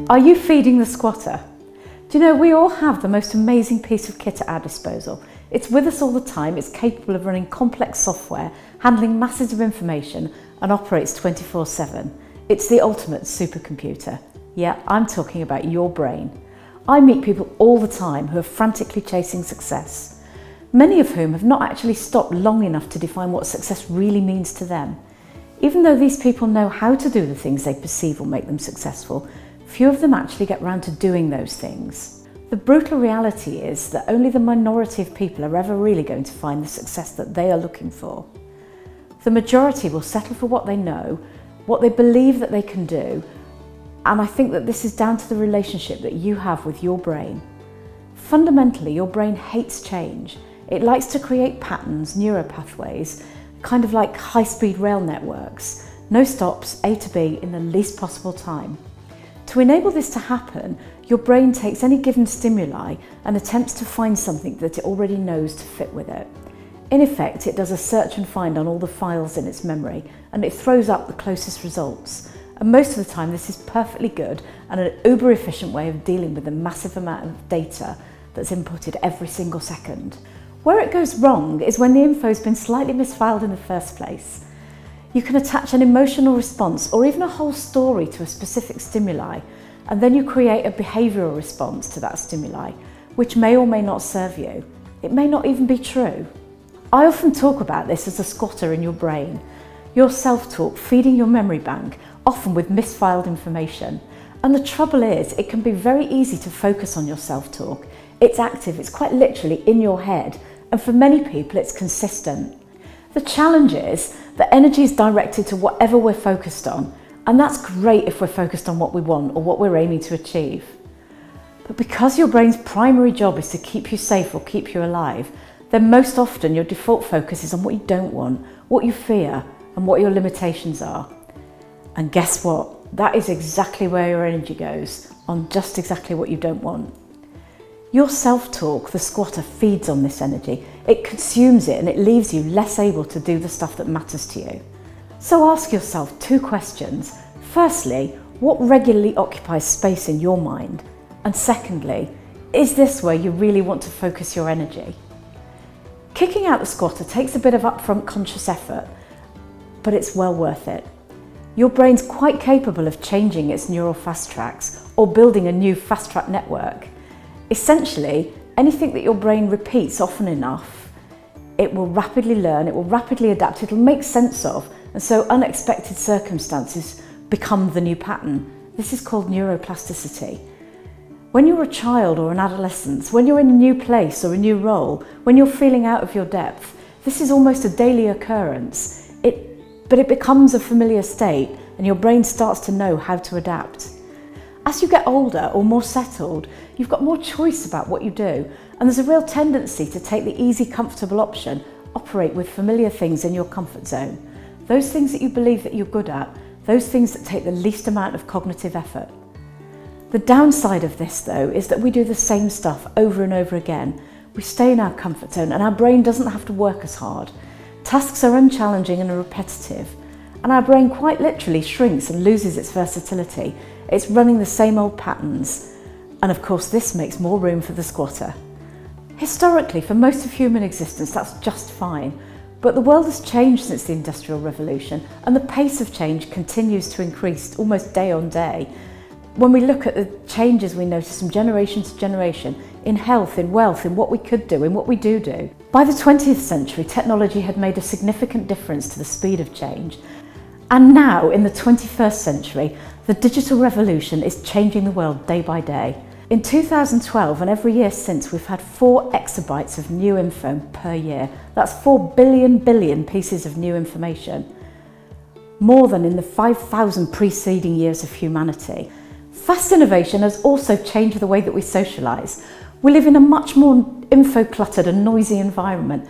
Are you feeding the squatter? Do you know, we all have the most amazing piece of kit at our disposal. It's with us all the time, it's capable of running complex software, handling masses of information, and operates 24/7. It's the ultimate supercomputer. Yeah, I'm talking about your brain. I meet people all the time who are frantically chasing success, many of whom have not actually stopped long enough to define what success really means to them. Even though these people know how to do the things they perceive will make them successful, few of them actually get round to doing those things. The brutal reality is that only the minority of people are ever really going to find the success that they are looking for. The majority will settle for what they know, what they believe that they can do, and I think that this is down to the relationship that you have with your brain. Fundamentally, your brain hates change. It likes to create patterns, neuro pathways, kind of like high-speed rail networks. No stops, A to B in the least possible time. To enable this to happen, your brain takes any given stimuli and attempts to find something that it already knows to fit with it. In effect, it does a search and find on all the files in its memory, and it throws up the closest results. And most of the time this is perfectly good and an uber efficient way of dealing with the massive amount of data that's inputted every single second. Where it goes wrong is when the info's been slightly misfiled in the first place. You can attach an emotional response or even a whole story to a specific stimuli, and then you create a behavioural response to that stimuli, which may or may not serve you. It may not even be true. I often talk about this as a squatter in your brain. Your self-talk feeding your memory bank, often with misfiled information. And the trouble is, it can be very easy to focus on your self-talk. It's active, it's quite literally in your head, and for many people it's consistent. The challenge is that energy is directed to whatever we're focused on, and that's great if we're focused on what we want or what we're aiming to achieve. But because your brain's primary job is to keep you safe or keep you alive, then most often your default focus is on what you don't want, what you fear, and what your limitations are. And guess what? That is exactly where your energy goes, on just exactly what you don't want. Your self-talk, the squatter, feeds on this energy. It consumes it and it leaves you less able to do the stuff that matters to you. So ask yourself 2 questions. Firstly, what regularly occupies space in your mind? And secondly, is this where you really want to focus your energy? Kicking out the squatter takes a bit of upfront conscious effort, but it's well worth it. Your brain's quite capable of changing its neural fast tracks or building a new fast track network. Essentially, anything that your brain repeats often enough, it will rapidly learn, it will rapidly adapt, it'll make sense of, and so unexpected circumstances become the new pattern. This is called neuroplasticity. When you're a child or an adolescent, when you're in a new place or a new role, when you're feeling out of your depth, this is almost a daily occurrence. But it becomes a familiar state and your brain starts to know how to adapt. As you get older or more settled, you've got more choice about what you do, and there's a real tendency to take the easy, comfortable option, operate with familiar things in your comfort zone. Those things that you believe that you're good at, those things that take the least amount of cognitive effort. The downside of this, though, is that we do the same stuff over and over again. We stay in our comfort zone and our brain doesn't have to work as hard. Tasks are unchallenging and repetitive, and our brain quite literally shrinks and loses its versatility. It's running the same old patterns, and of course this makes more room for the squatter. Historically, for most of human existence, that's just fine, but the world has changed since the Industrial Revolution, and the pace of change continues to increase almost day on day. When we look at the changes we notice from generation to generation, in health, in wealth, in what we could do, in what we do. By the 20th century, technology had made a significant difference to the speed of change. And now, in the 21st century, the digital revolution is changing the world day by day. In 2012, and every year since, we've had 4 exabytes of new info per year. That's 4 billion pieces of new information. More than in the 5,000 preceding years of humanity. Fast innovation has also changed the way that we socialise. We live in a much more info-cluttered and noisy environment,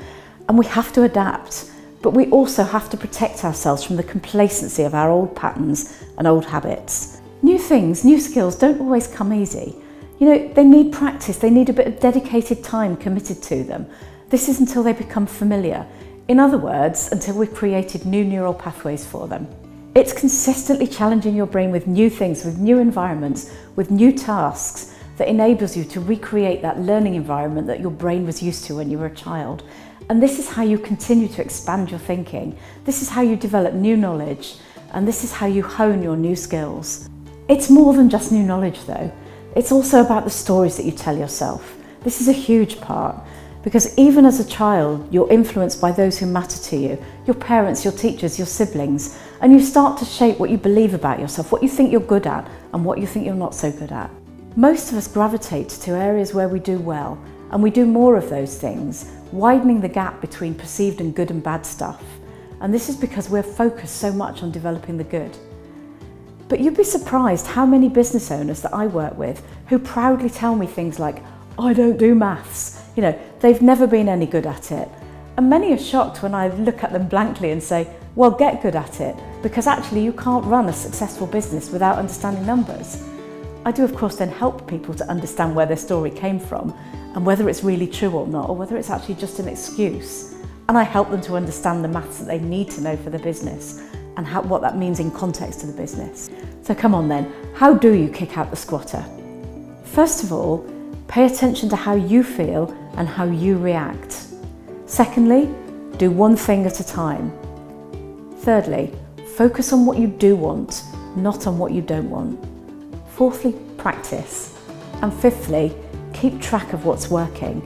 and we have to adapt, but we also have to protect ourselves from the complacency of our old patterns and old habits. New things, new skills don't always come easy. You know, they need practice, they need a bit of dedicated time committed to them. This is until they become familiar. In other words, until we've created new neural pathways for them. It's consistently challenging your brain with new things, with new environments, with new tasks that enables you to recreate that learning environment that your brain was used to when you were a child. And this is how you continue to expand your thinking. This is how you develop new knowledge, and this is how you hone your new skills. It's more than just new knowledge though. It's also about the stories that you tell yourself. This is a huge part, because even as a child, you're influenced by those who matter to you, your parents, your teachers, your siblings, and you start to shape what you believe about yourself, what you think you're good at, and what you think you're not so good at. Most of us gravitate to areas where we do well, and we do more of those things, widening the gap between perceived and good and bad stuff. And this is because we're focused so much on developing the good. But you'd be surprised how many business owners that I work with who proudly tell me things like, I don't do maths. You know, they've never been any good at it. And many are shocked when I look at them blankly and say, well, get good at it, because actually you can't run a successful business without understanding numbers. I do, of course, then help people to understand where their story came from and whether it's really true or not, or whether it's actually just an excuse. And I help them to understand the maths that they need to know for the business and what that means in context to the business. So come on then, how do you kick out the squatter? First of all, pay attention to how you feel and how you react. Secondly, do one thing at a time. Thirdly, focus on what you do want, not on what you don't want. Fourthly, practice. And fifthly, keep track of what's working.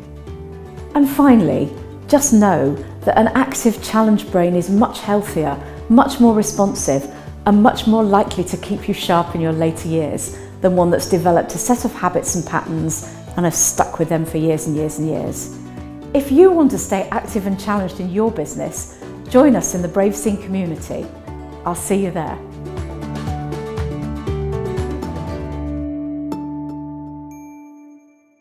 And finally, just know that an active challenge brain is much healthier, much more responsive, and much more likely to keep you sharp in your later years than one that's developed a set of habits and patterns and has stuck with them for years and years and years. If you want to stay active and challenged in your business, join us in the Brave Scene community. I'll see you there.